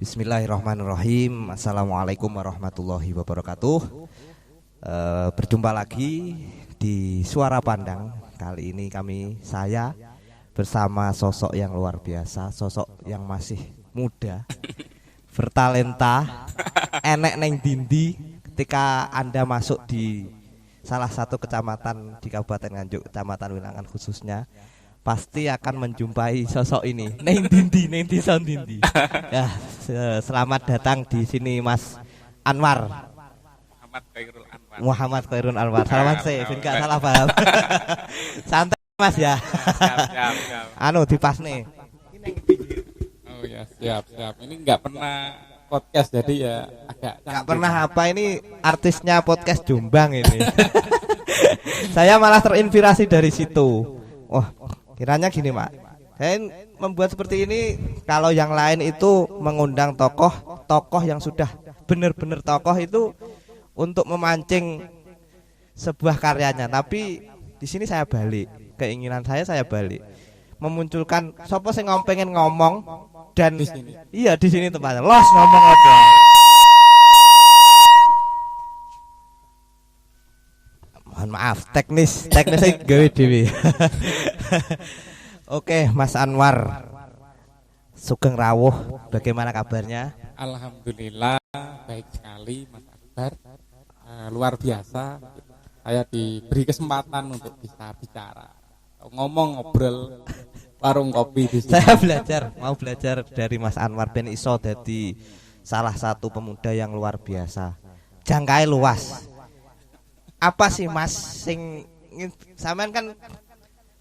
Bismillahirrahmanirrahim. Assalamualaikum warahmatullahi wabarakatuh. Berjumpa lagi di Suara Pandang. Kali ini saya bersama sosok yang luar biasa, sosok yang masih muda, bertalenta, enek neng dindi. Ketika Anda masuk di salah satu kecamatan di Kabupaten Nganjuk, Kecamatan Wilangan khususnya, pasti akan menjumpai sosok ini, Neng Dindi, Neng Dison Dindi. Ya, selamat datang di sini Mas Anwar. Muhammad Khairul Anwar. Salaman saya, enggak salah paham. Santai Mas ya. Siap. Anu dipas nih. Oh ya, siap. Ini enggak pernah podcast jadi ya agak Enggak pernah apa ini artisnya podcast Jombang ini. Saya malah terinspirasi dari situ. Wah, kiranya gini Mak, saya membuat seperti ini. Kalau yang lain itu mengundang tokoh yang sudah benar-benar tokoh itu untuk memancing sebuah karyanya. Tapi di sini saya balik, keinginan saya balik memunculkan sopo sing pengen ngomong dan di sini. Iya di sini tempatnya. Los ngomong apa? Mohon maaf, teknisnya gawe dhewe. Oke, Mas Anwar Sugeng Rawuh, bagaimana kabarnya? Alhamdulillah baik sekali Mas Akbar. Luar biasa saya diberi kesempatan untuk bisa bicara, ngobrol warung kopi di sini. Saya mau belajar dari Mas Anwar ben iso dadi salah satu pemuda yang luar biasa. Jangkai luas. Apa sih Mas sing sampean kan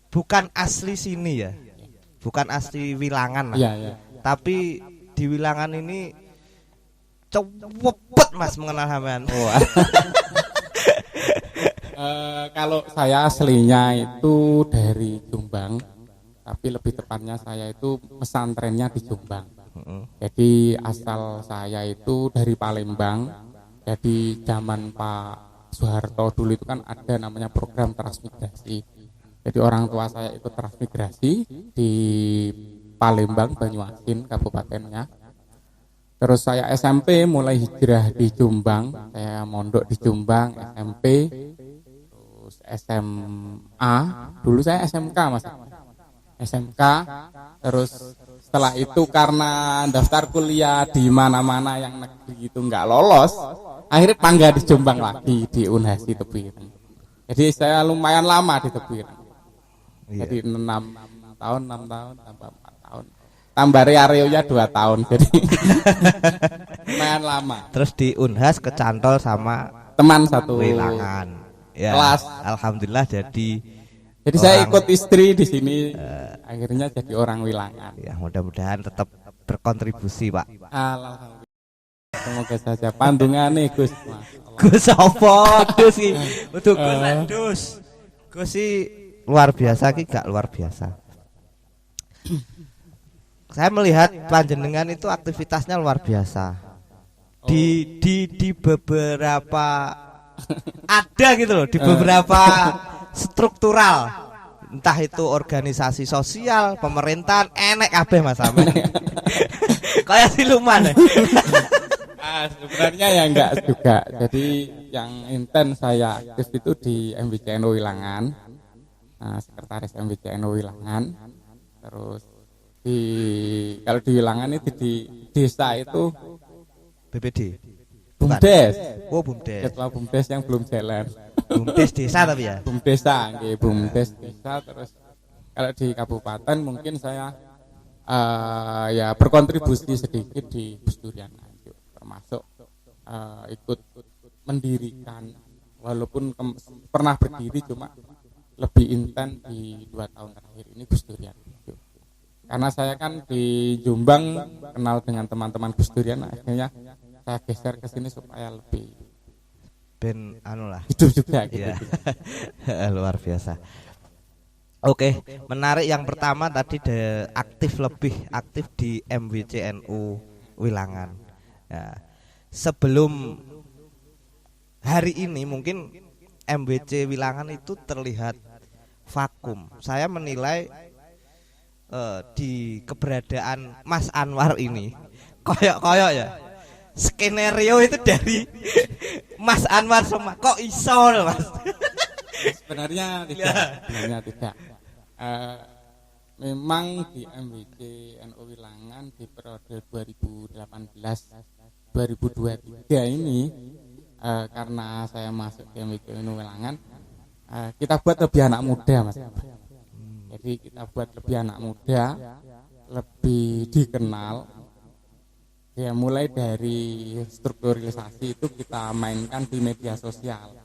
bukan asli sini ya, bukan asli Wilangan lah. Iya. Tapi di Wilangan ini cepet Mas mengenal sampean. Kalau saya aslinya itu dari Jombang, tapi lebih tepatnya saya itu pesantrennya di Jombang. Jadi asal saya itu dari Palembang. Jadi zaman Pak Soeharto dulu itu kan ada namanya program transmigrasi. Jadi orang tua saya ikut transmigrasi di Palembang, Banyuasin kabupatennya. Terus saya SMP mulai hijrah di Jombang, saya mondok di Jombang SMP. Terus SMA, dulu saya SMK Mas. SMK. Terus setelah itu karena daftar kuliah di mana-mana yang negeri itu nggak lolos, akhirnya panggah di Jombang lagi di Unhasi Tebireng. Jadi saya lumayan lama di Tebireng. Iya. Jadi 6 tahun tambah 4 tahun. Tambah Arionya 2 tahun. Jadi lumayan lama. Terus di Unhas kecantol sama Teman satu Wilangan. Ya, kelas. Alhamdulillah jadi saya ikut istri di sini. Akhirnya jadi orang Wilangan. ya mudah-mudahan tetap berkontribusi Pak. Alhamdulillah. Semoga saja pandungane Gus. Gus apa? Gus iki. Udah Gus. Gus sih luar biasa ki, gak luar biasa. Saya melihat panjenengan itu aktivitasnya luar biasa. Di beberapa ada gitu loh, di beberapa struktural, entah itu organisasi sosial, pemerintahan, enek kabeh Mas Amin. Kayak siluman. Sebenarnya ya enggak juga. Jadi yang intens saya aktif itu di MBCNU Wilangan. Sekretaris MBCNU Wilangan. Terus kalau di Wilangan itu di desa itu BPD. BUMDes. Oh, BUMDes. Ketua BUMDes yang belum jalan. BUMDes desa tapi ya. BUMDes BUMDes desa. Terus kalau di kabupaten mungkin saya ya berkontribusi sedikit di Gus Durian Nganjuk, termasuk ikut mendirikan, walaupun pernah berdiri cuma lebih intens di 2 tahun terakhir ini Gus Durian. Karena saya kan di Jombang kenal dengan teman-teman Gus Durian, akhirnya saya geser ke sini supaya lebih Ben anu lah. hidup juga gitu. Ya. Luar biasa. Oke, menarik yang pertama tadi lebih aktif di MWCNU Wilangan. Ya. Sebelum hari ini mungkin MWC Wilangan itu terlihat vakum. Saya menilai di keberadaan Mas Anwar ini koyok ya. Skenario itu dari Mas Anwar sama kok iso Mas? Sebenarnya tidak. Memang di MWC NU Wilangan di periode 2018-2023 ini karena saya masuk di MWC NU Wilangan, kita buat lebih anak muda Mas. Jadi kita buat lebih anak muda, lebih dikenal. Ya mulai dari strukturalisasi itu kita mainkan di media sosial.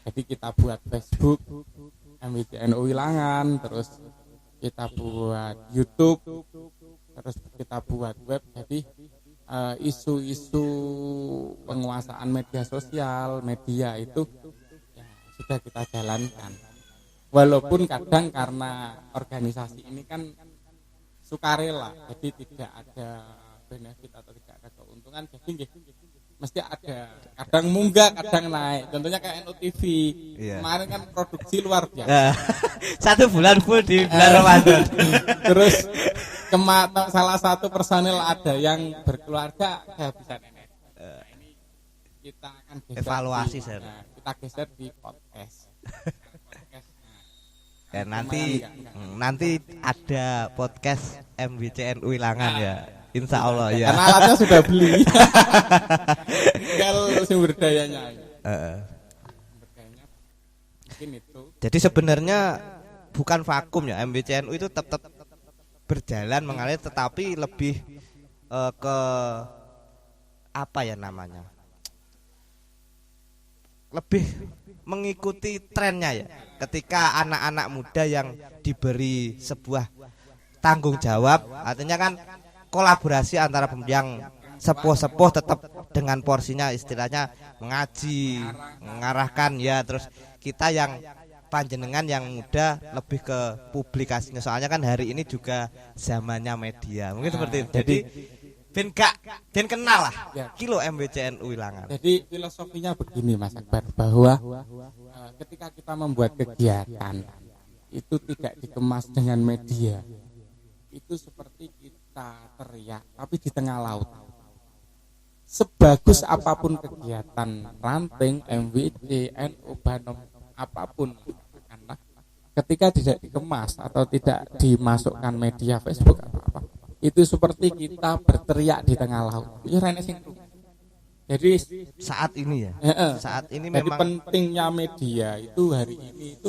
Jadi kita buat Facebook MWC NU Wilangan, terus kita buat YouTube, terus kita buat web. Jadi isu-isu penguasaan media sosial, media itu ya, sudah kita jalankan. Walaupun kadang karena organisasi ini kan sukarela, jadi tidak ada benefit atau tidak ada keuntungan, jadi mesti ada, kadang munggah, kadang naik. Contohnya kayak NUTV, kemarin kan produksi luar biasa. 1 bulan full di bulan Ramadan. Terus salah satu personel ada yang berkeluarga kehabisan energi. Ini kita akan evaluasi kita geser di podcast. Ya, nanti ada podcast MWC NU Wilangan ya. Insya Allah ya. Karena alatnya sudah beli. Tinggal sumber dayanya. Mungkin itu. Jadi sebenarnya bukan vakum ya, MWC NU itu tetap berjalan mengalir, tetapi lebih ke apa ya namanya? Lebih mengikuti trennya ya. Ketika anak-anak muda yang diberi sebuah tanggung jawab, artinya kan kolaborasi antara yang sepuh-sepuh tetap dengan porsinya, istilahnya mengaji, mengarahkan ya, terus kita yang panjenengan yang muda lebih ke publikasinya. Soalnya kan hari ini juga zamannya media. Mungkin seperti itu. Jadi ben kenal lah kilo MWC NU Wilangan. Jadi filosofinya begini Mas Akbar, bahwa ketika kita membuat kegiatan itu tidak dikemas dengan media, itu seperti kita teriak tapi di tengah laut. Sebagus apapun kegiatan ranting, MWC, NU, Banom, apapun, ketika tidak dikemas atau tidak dimasukkan media Facebook atau apa, itu seperti kita berteriak di tengah laut. Jadi saat ini ya, saat ini jadi memang pentingnya media itu hari ini itu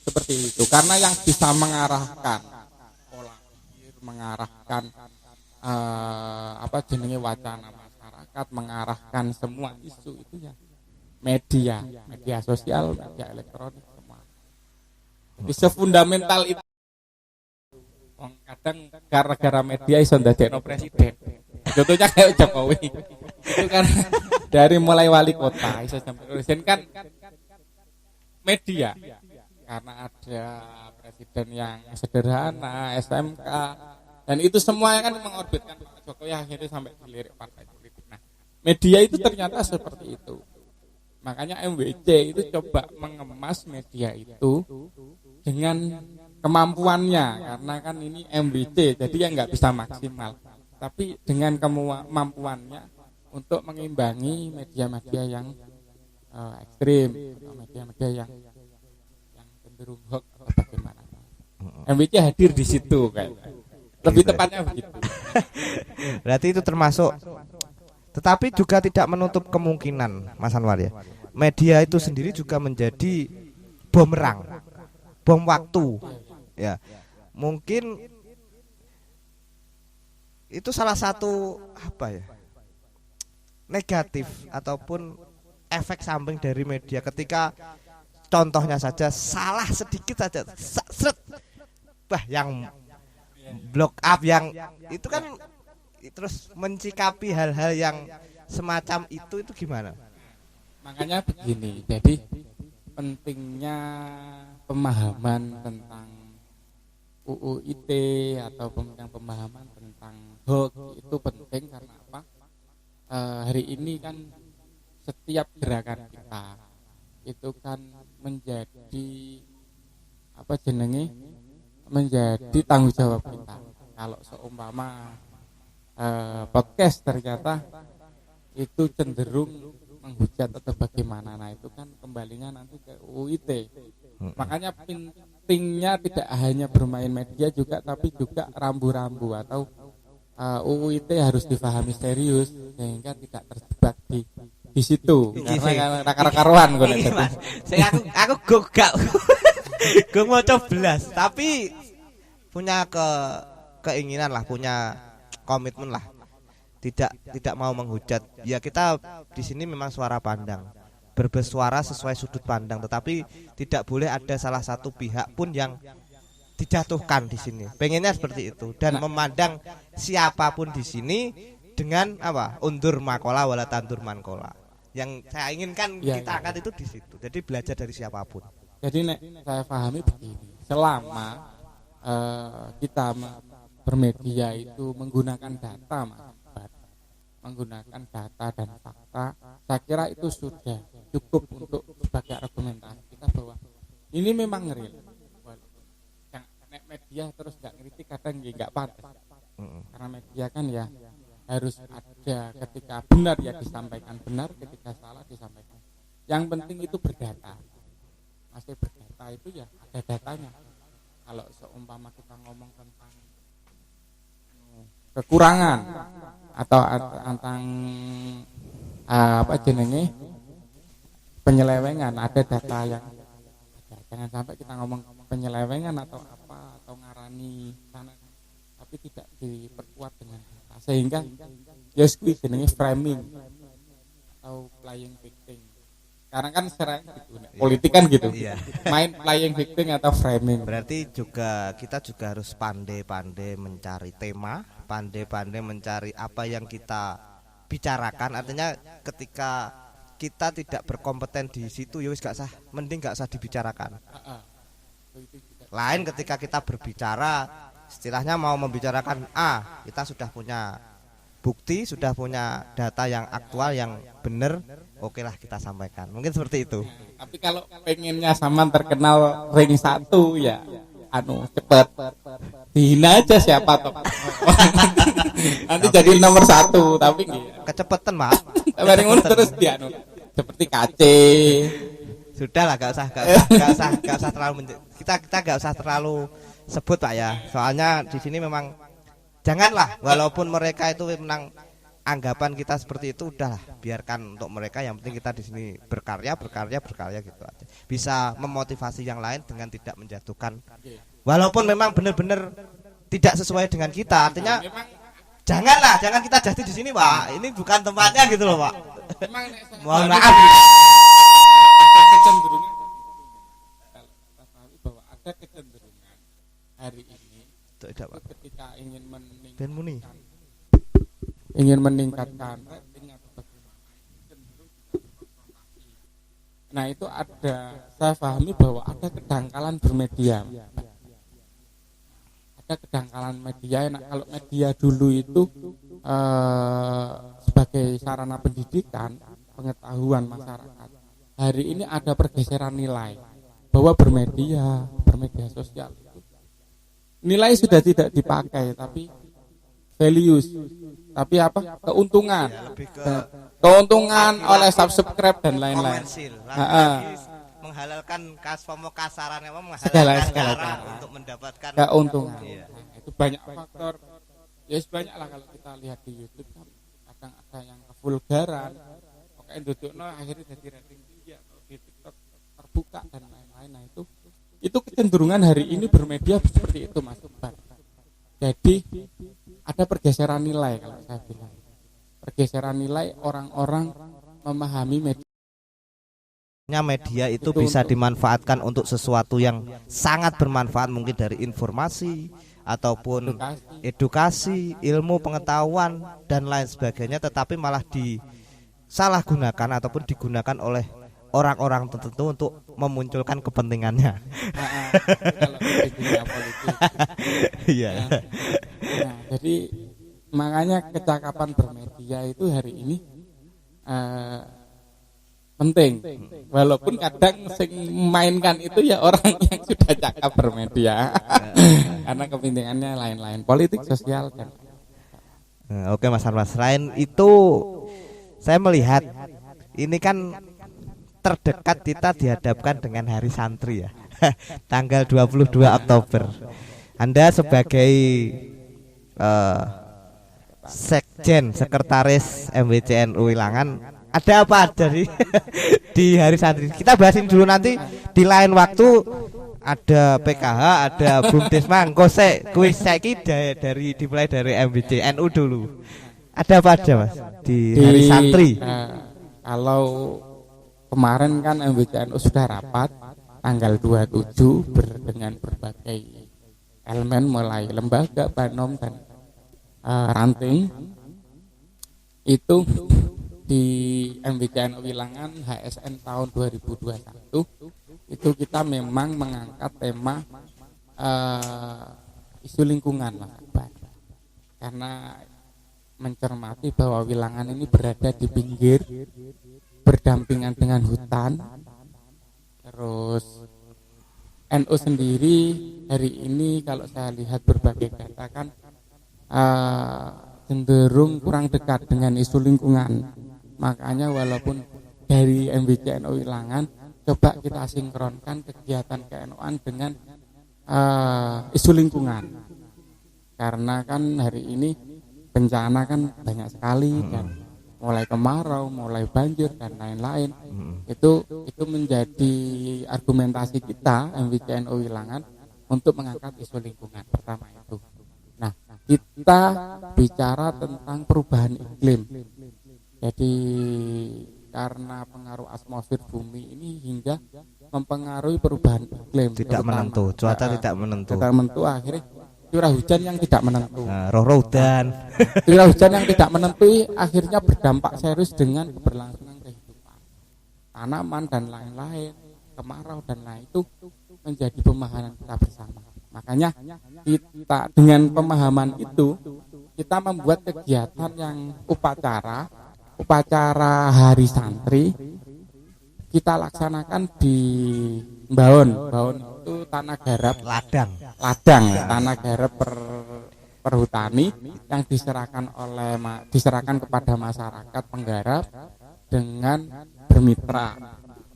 seperti itu, karena yang bisa mengarahkan pola pikir, mengarahkan wacana masyarakat, mengarahkan semua isu itu ya media sosial, media elektronik semua. Jadi sefundamental itu. Kadang gara-gara media iso ndadekno presiden. Contohnya kayak Jokowi. Itu kan dari mulai wali kota iso sampai presiden kan media. Karena ada presiden yang sederhana, SMK, dan itu semuanya kan mengorbitkan Pak Jokowi akhirnya sampai dilirik partai politik. Nah, media itu ternyata seperti itu. Makanya MWC itu coba mengemas media itu dengan kemampuannya, karena kan ini MWC jadi ya nggak bisa maksimal, tapi dengan kemampuannya untuk mengimbangi media-media yang ekstrim atau media-media yang cenderung hoax atau bagaimana. MWC hadir di situ kayak lebih tepatnya begitu. Berarti itu termasuk, tetapi juga tidak menutup kemungkinan Mas Anwar ya, media itu sendiri juga menjadi bumerang, bom waktu ya. Mungkin itu salah satu apa ya, negatif ataupun efek samping dari media. Ketika contohnya saja salah sedikit saja seret, yang block up, yang itu kan terus mencikapi hal-hal yang semacam itu gimana? Makanya begini, jadi pentingnya pemahaman tentang UU ITE atau pemahaman tentang hoax itu penting. Karena apa? Hari ini kan setiap gerakan kita itu kan menjadi menjadi tanggung jawab kita. Kalau seumpama podcast ternyata itu cenderung menghujat atau bagaimana. Nah itu kan kembalinya nanti ke UIT. Makanya pentingnya tidak hanya bermain media juga, tapi juga rambu-rambu atau UIT harus difahami serius sehingga tidak terjebak di situ. Karena karuan gue nanti. Saya aku gak gue mau coba tapi punya keinginan lah, punya komitmen lah, tidak mau menghujat. Ya kita di sini memang suara pandang, bersuara sesuai sudut pandang, tetapi tidak boleh ada salah satu pihak pun yang dijatuhkan di sini. Pengennya seperti itu, dan memandang siapapun di sini dengan apa, undur makola wala tandur mankola. Yang saya inginkan kita angkat itu di situ. Jadi belajar dari siapapun. Jadi saya pahami begini, selama kita bermedia itu menggunakan data, menggunakan data dan fakta, saya kira itu sudah cukup untuk sebagai argumentasi kita bahwa ini memang real. Yang media terus nggak ngeritik kadang nggak pantas, karena media kan ya harus ada, ketika benar ya disampaikan benar, ketika salah disampaikan. Yang penting itu berdata. Masih berdata itu ya ada datanya. Kalau seumpama kita ngomong tentang kekurangan atau tentang apa jenenge penyelewengan, ada data yang ada. Jangan sampai kita ngomong penyelewengan atau apa atau ngarani sana, tapi tidak diperkuat dengan data, sehingga ya jenenge framing atau playing victim. Sekarang kan sering gitu, politik kan gitu, main playing victim atau framing. Berarti kita juga harus pandai-pandai mencari tema, pandai-pandai mencari apa yang kita bicarakan. Artinya ketika kita tidak berkompeten di situ, ya wis gak sah, mending gak usah dibicarakan. Lain ketika kita berbicara, istilahnya mau membicarakan kita sudah punya bukti, sudah punya data yang aktual, yang benar, oke lah kita sampaikan. Mungkin seperti itu. Tapi kalau pengennya sama terkenal ring 1 ya cepet dihina aja siapa toh. Nanti jadi nomor 1, tapi kecepetan, Mak. Bareng terus dia seperti KC. Sudahlah, gak usah terlalu kita gak usah terlalu sebut, Pak ya. Soalnya di sini memang janganlah, walaupun mereka itu memang anggapan kita seperti itu, udahlah, biarkan untuk mereka. Yang penting kita di sini berkarya gitu aja. Bisa memotivasi yang lain dengan tidak menjatuhkan. Walaupun memang benar-benar tidak sesuai dengan kita, artinya jangan kita jatuh di sini, Pak. Ini bukan tempatnya gitu loh, Pak. Mohon maaf. Kecenderungan bahwa ada kecenderungan hari ini ketika ingin meningkatkan rating atau bagaimana, cenderung konfrontasi. Nah itu ada, saya pahami bahwa ada kedangkalan bermedia. Ada kedangkalan media. Nah, kalau media dulu itu sebagai sarana pendidikan, pengetahuan masyarakat, hari ini ada pergeseran nilai bahwa bermedia sosial itu nilai sudah tidak dipakai, tapi values, tapi apa, keuntungan, keuntungan oleh subscribe dan lain-lain. Menghalalkan kasaran, segala untuk mendapatkan keuntungan. Nah, itu banyak faktor. Ya banyak lah, kalau kita lihat di YouTube kan kadang ada yang kevulgaran, pokoknya dudukno akhirnya jadi rating tinggi, atau di TikTok terbuka dan lain-lain. Nah itu kecenderungan hari ini bermedia seperti itu, Mas Iqbal. Jadi ada pergeseran nilai, kalau saya bilang pergeseran nilai, orang-orang memahami media itu bisa dimanfaatkan untuk sesuatu yang sangat bermanfaat, mungkin dari informasi ataupun edukasi, ilmu pengetahuan dan lain sebagainya, tetapi malah disalahgunakan ataupun digunakan oleh orang-orang tertentu untuk memunculkan kepentingannya. Kalau di dunia politik. Iya. Nah, jadi makanya kecakapan bermedia itu hari ini penting. Walaupun kadang sing mainkan itu ya orang yang sudah cakap bermedia. Karena kepentingannya lain-lain, politik, sosial dan Oke Mas Anwar, selain itu saya melihat ini kan terdekat kita dihadapkan dengan Hari Santri ya. Tanggal 22 Oktober. Anda sebagai Sekjen Sekretaris MWCNU Wilangan, ada apa dari di Hari Santri? Kita bahasin dulu, nanti di lain waktu ada PKH, ada Bumdesma, kose kuis saiki dari dimulai dari MWCNU dulu. Ada apa aja Mas di Hari Santri? Kalau kemarin kan MWCNU sudah rapat tanggal 27 dengan berbagai elemen mulai lembaga, banom dan ranting. Itu di MWCNU Wilangan HSN tahun 2021 itu kita memang mengangkat tema isu lingkungan Mas Akbar. Karena mencermati bahwa Wilangan ini berada di pinggir, berdampingan dengan hutan. Terus NU sendiri hari ini kalau saya lihat berbagai data kan cenderung kurang dekat dengan isu lingkungan. Makanya walaupun dari MWCNU Wilangan coba kita sinkronkan kegiatan ke-NU-an dengan isu lingkungan. Karena kan hari ini bencana kan banyak sekali dan mulai kemarau, mulai banjir dan lain-lain. Itu menjadi argumentasi kita MWCNU Wilangan untuk mengangkat isu lingkungan pertama itu. Nah, kita bicara tentang perubahan iklim. Jadi karena pengaruh atmosfer bumi ini hingga mempengaruhi perubahan iklim. Tidak menentu, cuaca tidak menentu. Tidak menentu, akhirnya curah hujan yang tidak menentu. Roh hujan. Curah hujan yang tidak menentu akhirnya berdampak serius dengan keberlangsungan kehidupan. Tanaman dan lain-lain, kemarau dan lain itu menjadi pemahaman kita bersama. Makanya kita dengan pemahaman itu kita membuat kegiatan yang upacara Hari Santri kita laksanakan di Baon itu tanah garap ladang ya, tanah garap perhutani yang diserahkan kepada masyarakat penggarap dengan bermitra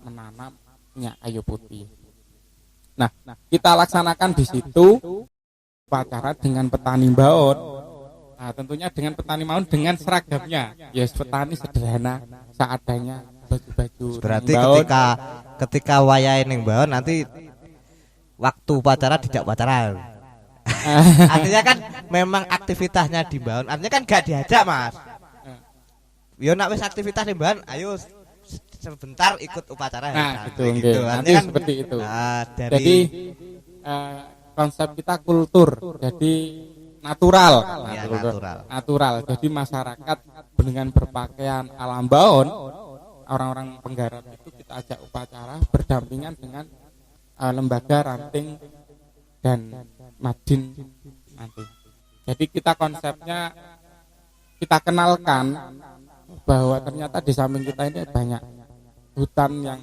menanam minyak kayu putih. Nah, kita laksanakan di situ upacara dengan petani Baon. Nah, tentunya dengan petani Baon dengan seragamnya, ya petani sederhana seadanya, baju-baju. Berarti ketika wayahe ning Baon nanti waktu upacara tidak upacara. Artinya kan memang aktivitasnya di Baon, artinya kan gak diajak Mas. Yo nak wis aktivitas di Baon, ayo sebentar ikut upacara. Nah, gitu. Nanti kan seperti itu. Jadi konsep kita kultur, jadi natural. Jadi masyarakat dengan berpakaian alam Baon, orang-orang penggarap itu kita ajak upacara berdampingan dengan lembaga ranting dan madin nanti. Jadi kita konsepnya kita kenalkan bahwa ternyata di samping kita ini banyak hutan yang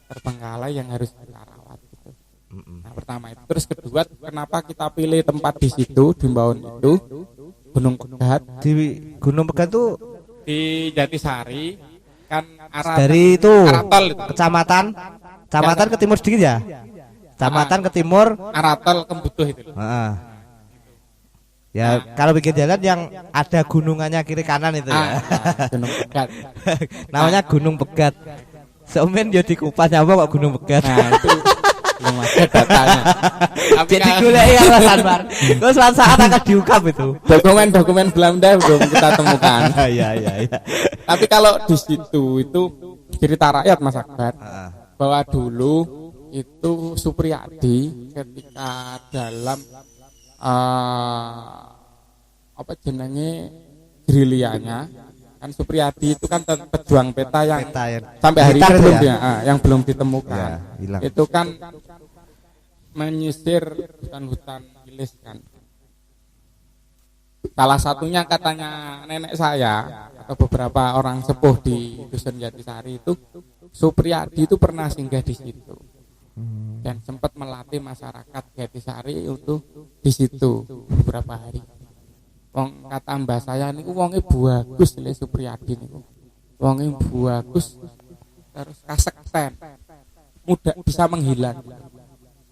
terbengkalai yang harus kita rawat gitu. Nah, pertama itu. Terus kedua, kenapa kita pilih tempat di situ di Baon itu Gunung Pegat. Di Gunung Pegat itu di Jatisari kan arah dari itu Aratol itu. Kecamatan ke timur sedikit ya. Kecamatan ke timur Aratol Kembutuh itu. Ya, kalau bikin jalan yang ada gunungannya kiri kanan itu ya. Gunung Pegat. Namanya Gunung Pegat. Semen yo dikupas apa kok Gunung Pegat. Nah, itu belum ada datanya. Jadi golek ya Mas Anwar. Terus suatu saat akan diungkap itu. Dokumen Belanda belum kita temukan. Iya. Tapi kalau di situ itu cerita rakyat Mas Akbar. Bahwa dulu itu Supriyadi ketika dalam apa jenenge gerilyanya kan Supriyadi itu kan pejuang peta yang sampai hari ini belum yang belum ditemukan ya, itu kan menyisir hutan-hutan wilis kan. Salah satunya katanya nenek saya atau beberapa orang sepuh di Dusun Jatisari itu Supriyadi itu pernah singgah di situ dan sempat melatih masyarakat Jatisari untuk di situ beberapa hari. Wong kata mbah saya niku wonge bagus Le Supriyadi niku. Wonge bagus terus kasekten. Mudah bisa menghilang.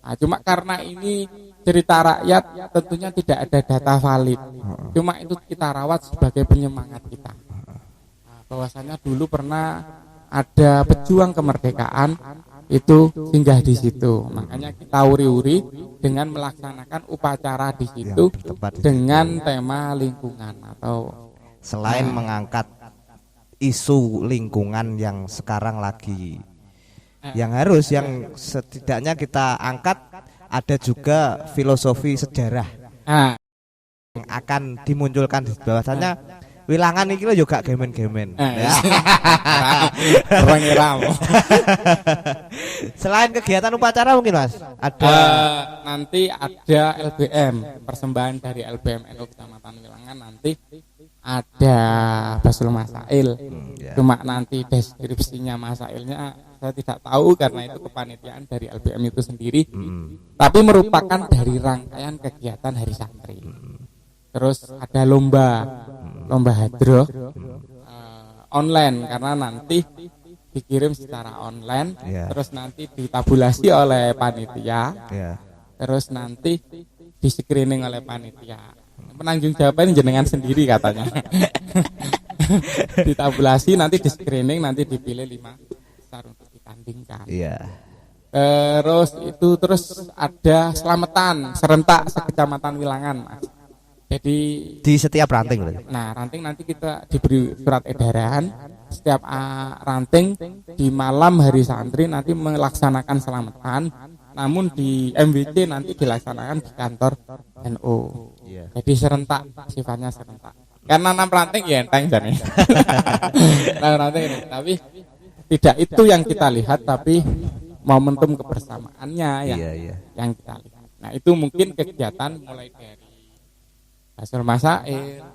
Nah, cuma karena ini cerita rakyat tentunya tidak ada data valid. Cuma itu kita rawat sebagai penyemangat kita. Nah, bahwasanya dulu pernah ada pejuang kemerdekaan itu singgah di situ. Makanya kita uri-uri dengan melaksanakan upacara di situ dengan tema lingkungan atau selain mengangkat isu lingkungan yang sekarang lagi yang yang setidaknya kita angkat, ada juga filosofi sejarah yang akan dimunculkan di bahwasannya Wilangan iki lho yo gak gemen-gemen. Selain kegiatan upacara mungkin Mas, ada nanti ada LBM, persembahan dari LBM NU Kecamatan Wilangan nanti ada Basul Masail. Cuma nanti deskripsinya masailnya saya tidak tahu karena itu kepanitiaan dari LBM itu sendiri. Tapi merupakan dari rangkaian kegiatan Hari Santri. Terus ada lomba hadroh online karena nanti dikirim secara online, terus nanti ditabulasi oleh panitia, terus nanti di screening oleh panitia. Penanggung jawabnya jenengan sendiri katanya. Ditabulasi, nanti di screening, nanti dipilih 5 besar untuk ditandingkan. Terus ada selamatan serentak sekecamatan Wilangan, Mas. Jadi di setiap ranting berarti. Nah, ranting nanti kita diberi surat edaran setiap ranting di malam Hari Santri nanti melaksanakan selamatan, namun di MWC nanti dilaksanakan di kantor NU. Jadi serentak, sifatnya serentak. Karena 6 ranting ya enteng jane. 6 ranting ini, tapi tidak itu yang kita lihat, tapi momentum kebersamaannya yang kita lihat. Nah, itu mungkin kegiatan mulai dari Basul Masail,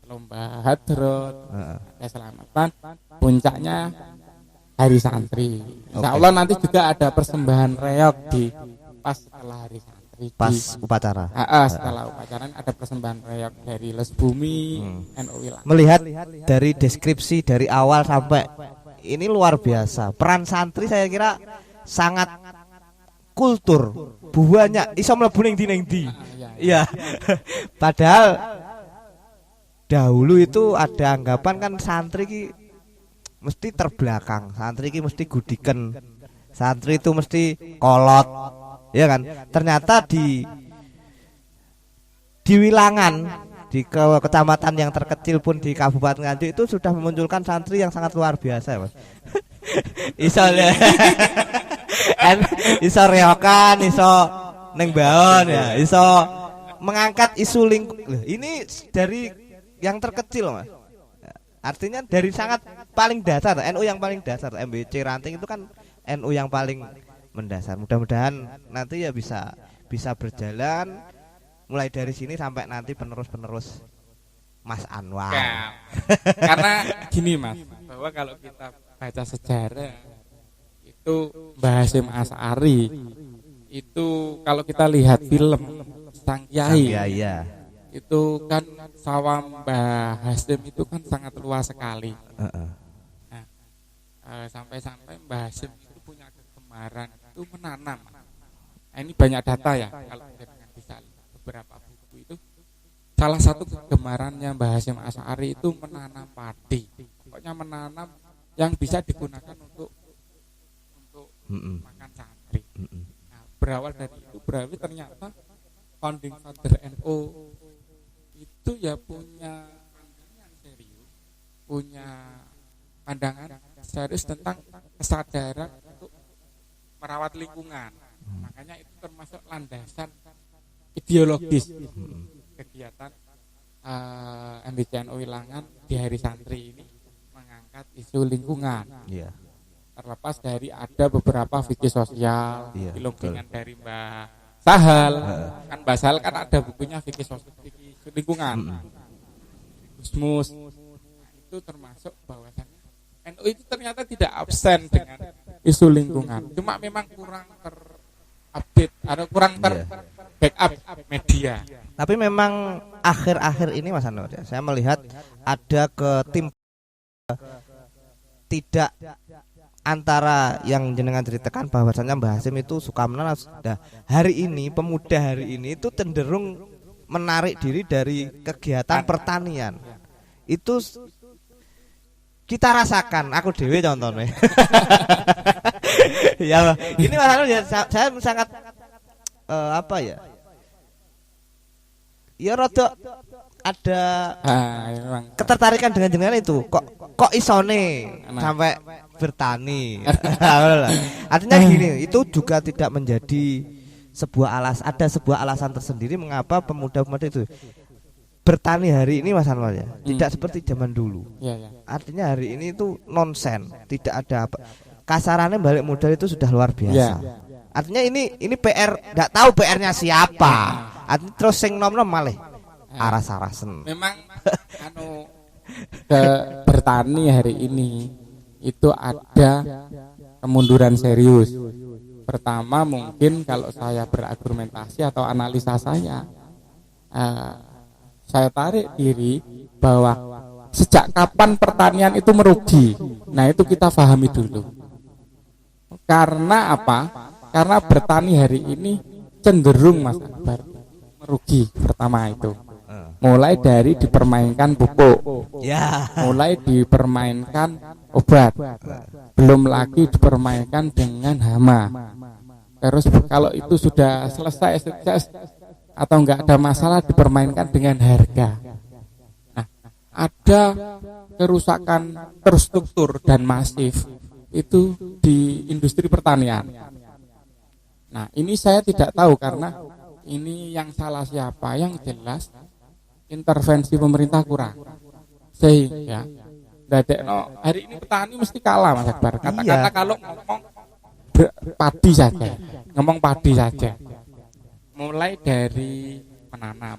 lomba hadrot, keselamatan, puncaknya Hari Santri. Insya Allah nanti juga ada persembahan reog di pas setelah Hari Santri. Pas upacara. Setelah upacara ada persembahan reog dari Les Bumi, NU Wilangan. Melihat dari deskripsi dari awal sampai ini luar biasa. Peran santri saya kira sangat kultur, banyak iso mlebu ning ndi. Iya. Padahal dahulu itu ada anggapan kan santri ki mesti terbelakang, santri ki mesti gudiken, santri itu mesti kolot, ya kan? Ternyata di Wilangan, di kecamatan yang terkecil pun di Kabupaten Nganjuk itu sudah memunculkan santri yang sangat luar biasa, Mas. Iso iso reokan, iso neng baon ya, iso mengangkat isu lingkungan. Ini dari yang terkecil, Mas. Artinya dari sangat paling dasar, NU yang paling dasar, MBC ranting itu kan NU yang paling mendasar. Mudah-mudahan nanti ya bisa berjalan mulai dari sini sampai nanti penerus-penerus Mas Anwar. Karena gini, Mas, bahwa kalau kita baca sejarah itu Mbah Hasyim Asy'ari itu kalau kita lihat film Sang Kyai itu kan sawah Mbah Hasyim itu kan sangat luas sekali. Nah, sampai-sampai Mbah Hasyim itu punya kegemaran itu menanam. Nah, ini banyak data ya kalau dengan bisa beberapa buku itu. Salah satu kegemarannya Mbah Hasyim Asy'ari itu menanam padi. Pokoknya menanam yang bisa digunakan untuk makan santri. Nah, berawal dari itu berarti ternyata founding father NU itu ya punya pandangan serius, punya pandangan serius tentang kesadaran untuk merawat lingkungan. Makanya itu termasuk landasan ideologis kegiatan MBC NU Wilangan di Hari Santri ini mengangkat isu lingkungan. Terlepas dari ada beberapa fikih sosial, lingkungan dari Mbak Sahal, kan Mbak Sahal kan ada bukunya fikih sosial, fikih lingkungan, Gusmus. Nah, itu termasuk bahwasannya NU itu ternyata tidak absen dengan isu lingkungan. Cuma memang kurang terupdate atau kurang backup media. Tapi memang akhir-akhir ini Mas Anwar, saya melihat ada tim tidak antara yang jenengan ceritakan bahwasannya Mbah Hasim itu suka menanam. Nah, hari ini pemuda hari ini itu cenderung menarik diri dari kegiatan pertanian. Itu kita rasakan, aku dewe contohnya. Ya, ini Mas Anwar ya, saya sangat apa ya? Ya rada ada ketertarikan dengan jenengan itu. Kok isone sampai bertani. Artinya gini, itu juga tidak menjadi ada sebuah alasan tersendiri mengapa pemuda-pemuda itu bertani hari ini Mas Anwar ya. Tidak seperti zaman dulu. Artinya hari ini itu nonsen, tidak ada apa. Kasarannya balik modal itu sudah luar biasa. Artinya ini PR, enggak tahu PR-nya siapa. Artinya terus sing nom-nom malih aras-arasen. Memang bertani hari ini itu ada kemunduran serius. Pertama mungkin kalau saya berargumentasi atau analisa saya tarik diri bahwa sejak kapan pertanian itu merugi. Nah itu kita pahami dulu. Karena apa? Karena bertani hari ini cenderung Mas Akbar merugi. Pertama itu mulai dari dipermainkan pupuk, mulai dipermainkan obat, belum lagi dipermainkan dengan hama. Terus kalau itu sudah selesai sukses atau enggak ada masalah, dipermainkan dengan harga. Nah, ada kerusakan terstruktur dan masif itu di industri pertanian. Nah, ini saya tidak tahu karena ini yang salah siapa. Yang jelas intervensi pemerintah kurang. Sehingga hari ini petani mesti kalah Mas Akbar. Katakanlah kalau ngomong padi saja. Mulai dari menanam.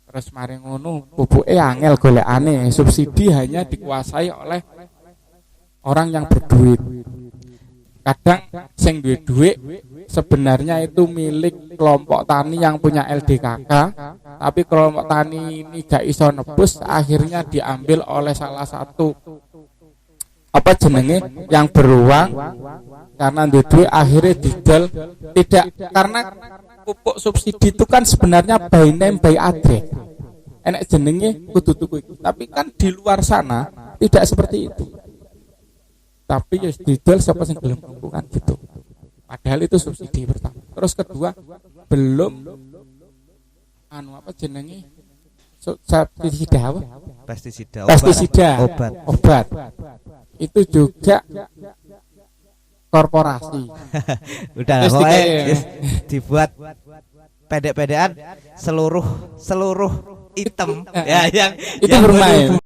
Terus mari ngono pupuke angel golekane, subsidi hanya dikuasai oleh orang yang berduit. Kadang sing duwe duit sebenarnya itu milik kelompok tani yang punya LDKK, tapi kelompok tani ini gak iso nebus, akhirnya diambil oleh salah satu yang beruang karena duwe akhirnya didel. Tidak, karena pupuk subsidi itu kan sebenarnya by name by address. Enek jenenge kudu tuku iki. Tapi kan di luar sana tidak seperti itu. Tapi ya didel siapa sing gelem tuku kan gitu. Padahal itu subsidi pertama. Terus kedua belum pestisida obat. Itu juga korporasi. Udah dibuat pendek-pendekan seluruh item ya yang itu bermain.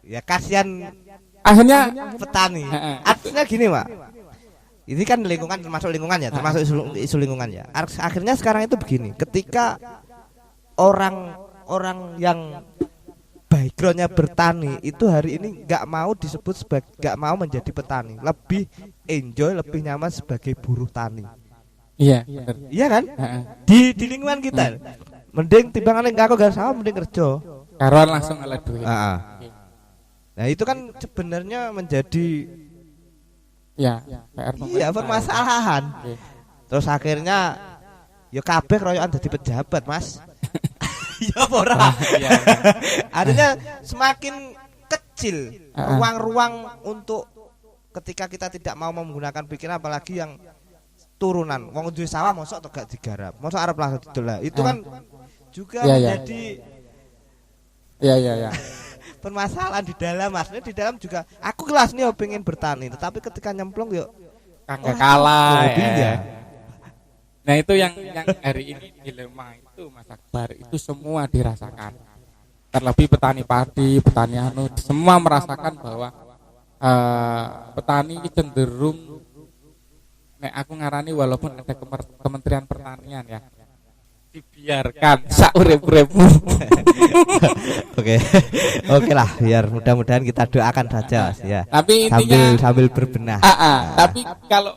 Ya kasihan akhirnya petani. Artinya gini Pak, ini kan lingkungan, termasuk isu lingkungan ya. Akhirnya sekarang itu begini, ketika orang yang backgroundnya bertani itu hari ini nggak mau disebut nggak mau menjadi petani, lebih enjoy, lebih nyaman sebagai buruh tani. Iya, iya kan? Di lingkungan kita, mending timbangan nggak aku gak sama, mending kerja. Karuan langsung oleh duit. Nah itu kan sebenarnya menjadi PR permasalahan. Terus akhirnya ya kabeh royokan dadi pejabat Mas. Ya ora. Artinya semakin kecil ruang-ruang untuk ketika kita tidak mau menggunakan pikiran, apalagi yang turunan. Wong duwe sawah mosok tok gak digarap. Mosok arep langsung didol. Itu kan juga menjadi permasalahan di dalam, maksudnya di dalam juga aku kelas nih pengen bertani, tetapi ketika nyemplung yuk kagak kalah ya. Nah itu yang hari ini dilema itu Mas Akbar, itu semua dirasakan. Terlebih petani padi, petani semua merasakan bahwa petani cenderung aku ngarani walaupun ada Kementerian Pertanian ya, dibiarkan saurip-uripmu. Oke lah, biar mudah-mudahan kita doakan saja ya. Tapi intinya sambil berbenah. Tapi kalau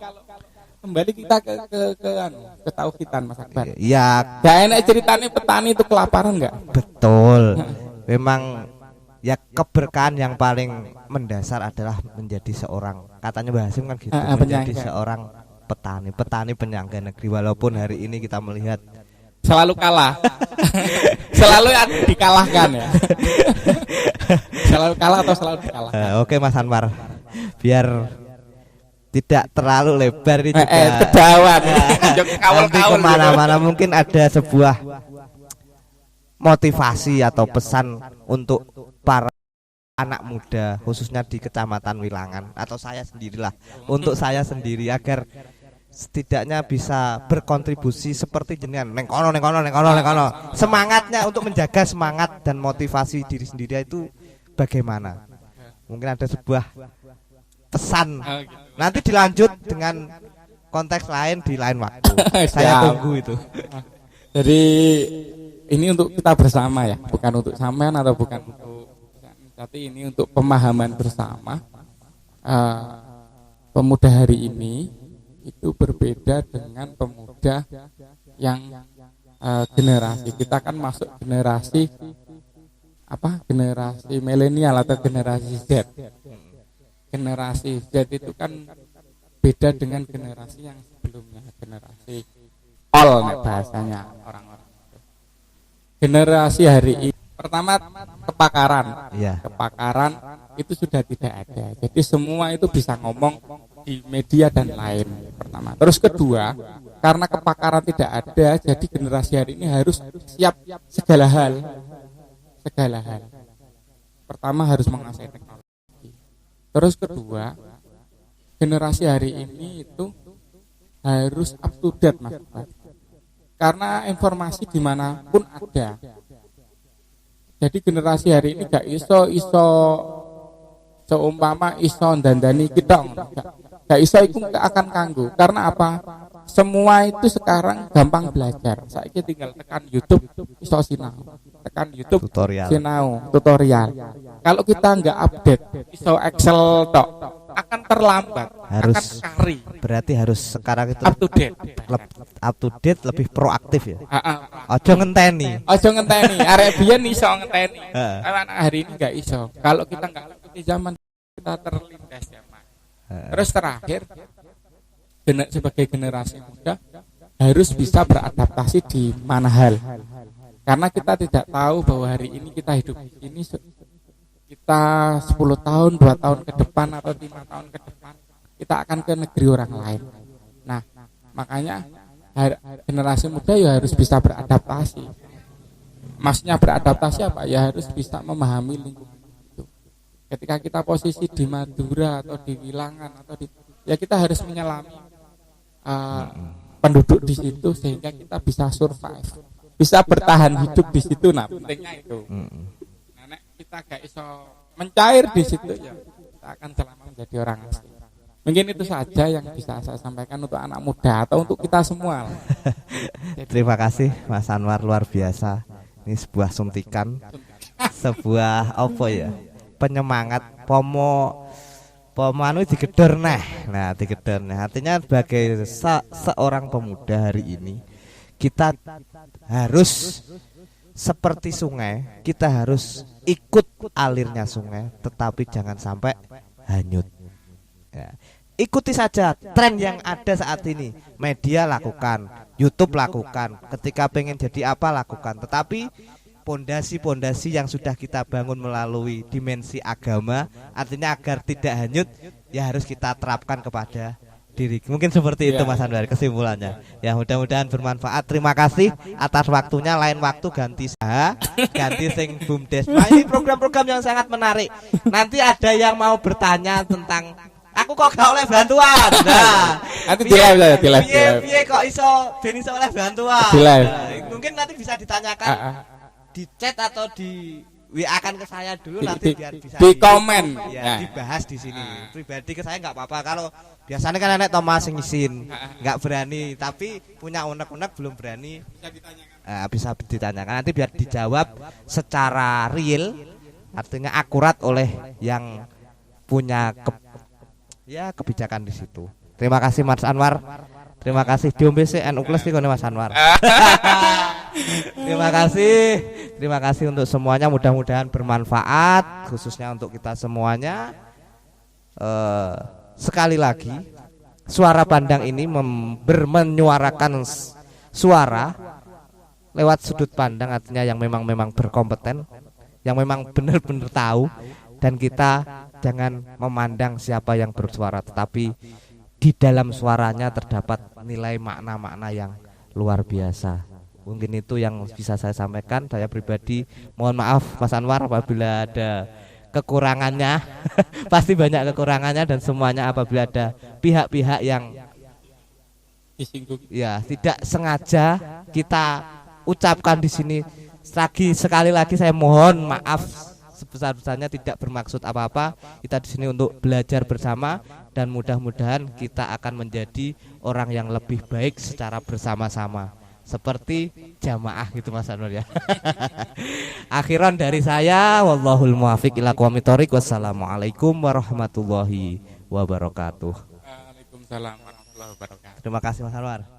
kembali kita ke tauhidan Mas Akbar. Iya. Gak enak ceritanya petani itu kelaparan enggak? Betul. Memang ya keberkahan yang paling mendasar adalah menjadi seorang, katanya Mbah Hasim kan gitu, menjadi seorang petani penyangga negeri. Walaupun hari ini kita melihat selalu kalah. Selalu dikalahkan ya. Selalu kalah atau selalu dikalahkan. Oke Mas Anwar, biar tidak terlalu lebar ini juga kedawan. Nanti kemana-mana mungkin ada sebuah motivasi atau pesan untuk para anak muda khususnya di Kecamatan Wilangan atau saya sendirilah, untuk saya sendiri, agar setidaknya bisa berkontribusi seperti jenengan neng kono. Semangatnya untuk menjaga semangat dan motivasi diri sendiri itu bagaimana? Mungkin ada sebuah pesan. Nanti dilanjut dengan konteks lain di lain waktu. Saya tunggu itu. Jadi ini untuk kita bersama ya, bukan untuk sampean atau bukan untuk, tapi ini untuk pemahaman bersama. Pemuda hari ini itu berbeda dengan pemuda yang generasi kita kan masuk generasi generasi milenial atau generasi Z. Generasi Z itu kan beda dengan generasi yang sebelumnya, generasi all bahasanya orang-orang. Generasi hari ini pertama kepakaran. Iya. Kepakaran itu sudah tidak ada. Jadi semua itu bisa ngomong di media dan lain. Pertama. Terus kedua, karena kepakaran tidak ada, jadi generasi hari ini harus siap segala hal. Pertama harus menguasai teknologi. Terus kedua, generasi hari ini itu harus up to date Mas. Karena informasi dimanapun ada. Jadi generasi hari ini gak iso seumpama iso dandani kita gak iso itu akan kanggo. Karena apa? Semua itu sekarang gampang belajar. Saya tinggal tekan YouTube iso sinau. Tekan YouTube tutorial. Kalau kita nggak update iso Excel tok akan terlambat, harus akan kari. Berarti harus sekarang itu up to date lebih proaktif ya. Ojo ngenteni. Arek biyen iso ngenteni. Anak hari ini nggak iso. Kalau kita nggak ikuti zaman, kita terlindas zaman. Terus terakhir, sebagai generasi muda harus bisa beradaptasi di mana hal. Karena kita tidak tahu bahwa hari ini kita hidup di sini, kita 10 tahun, 2 tahun ke depan atau 5 tahun ke depan kita akan ke negeri orang lain. Nah, makanya generasi muda ya harus bisa beradaptasi. Maksudnya beradaptasi apa? Ya harus bisa memahami lingkungan itu. Ketika kita posisi di Madura atau di Wilangan atau ya kita harus menyelami penduduk di situ sehingga kita bisa survive, bisa bertahan hidup di situ. Nah, pentingnya itu. Nah, kita gak iso mencair di situ ya kita akan selama menjadi orang asing. Mungkin itu saja yang bisa saya sampaikan untuk anak muda atau untuk kita semua. Terima kasih Mas Anwar, luar biasa. Ini sebuah suntikan, sebuah penyemangat, pomanu digedor digedor. Artinya sebagai seorang pemuda hari ini kita harus seperti sungai, kita harus ikut alirnya sungai, tetapi jangan sampai hanyut. Ya. Ikuti saja tren yang ada saat ini. Media lakukan, YouTube lakukan, ketika pengen jadi apa lakukan. Tetapi pondasi-pondasi yang sudah kita bangun melalui dimensi agama, artinya agar tidak hanyut, ya harus kita terapkan kepada diri. Mungkin seperti itu Mas Anwar kesimpulannya. Ya mudah-mudahan bermanfaat. Terima kasih atas waktunya. Lain waktu ganti ganti sing BUMDes. Nah, ini program-program yang sangat menarik. Nanti ada yang mau bertanya tentang aku kok gak oleh bantuan. Nah, nanti di live. Piye kok iso ben iso oleh bantuan. Mungkin nanti bisa ditanyakan di chat atau di WA kan ke saya dulu, nanti biar bisa di komen ya, dibahas di sini. Pribadi ke saya nggak apa-apa. Kalau biasanya kan nenek Thomas ngisin nggak berani, tapi punya unek-unek belum berani, bisa ditanyakan nanti biar dijawab secara real, artinya akurat oleh yang punya kebijakan di situ. Terima kasih Mas Anwar. Terima kasih diombe sik NU Plus iki Mas Anwar. Terima kasih untuk semuanya, mudah-mudahan bermanfaat khususnya untuk kita semuanya. Sekali lagi suara pandang ini menyuarakan suara lewat sudut pandang, artinya yang memang berkompeten, yang memang benar-benar tahu, dan kita jangan memandang siapa yang bersuara, tetapi di dalam suaranya terdapat nilai makna-makna yang luar biasa. Mungkin itu yang bisa saya sampaikan. Saya pribadi mohon maaf Mas Anwar apabila ada kekurangannya. Pasti banyak kekurangannya, dan semuanya apabila ada pihak-pihak yang disinggung, ya tidak sengaja kita ucapkan di sini. Sekali lagi saya mohon maaf sebesar-besarnya, tidak bermaksud apa-apa. Kita di sini untuk belajar bersama, dan mudah-mudahan kita akan menjadi orang yang lebih baik secara bersama-sama, seperti jamaah gitu Mas Anwar ya. Akhiran dari saya, wallahul muwaffiq ila aqwamit thoriq. Wassalamualaikum warahmatullahi wabarakatuh. Waalaikumsalam warahmatullahi wabarakatuh. Terima kasih Mas Anwar.